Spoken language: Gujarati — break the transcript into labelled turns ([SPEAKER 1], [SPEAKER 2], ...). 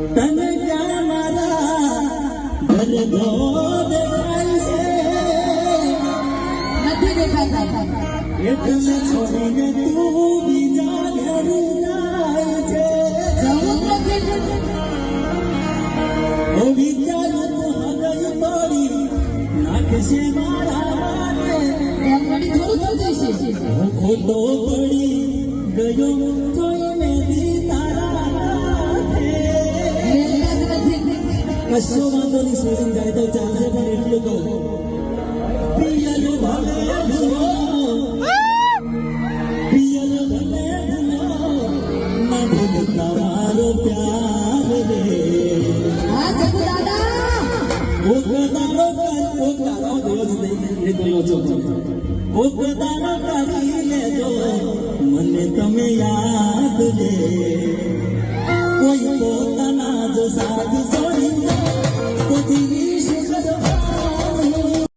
[SPEAKER 1] તને ક્યાં મારા દર્દો દેખાય છે
[SPEAKER 2] નથી દેખાતા
[SPEAKER 1] એટલે છોડીને તું બીજા ઘેર જાય છે
[SPEAKER 2] જવું નથી
[SPEAKER 1] ઓ વિચારું તો હૃદય તોડી નાખશે મારા માટે
[SPEAKER 2] એમ વળી થોડું થઈ જશે
[SPEAKER 1] હું ખોટો પડી ગયો જોઈને દી તારા હાથે કશો વાંધો નહીં શૂટિંગ જાય તો ચાલશે પણ એટલું કહું પિયલું ભલે ભૂલો પિયલું ભલે ભૂલો ના ભૂલ તમારો પ્યાર રે
[SPEAKER 2] હા જગુ દાદા
[SPEAKER 1] ઓગદારો દેવ જ નહીં બોલો છો ઓગદારો કરી લેજો મને તમે યાદ રે કોઈ પોતાના જો સાથ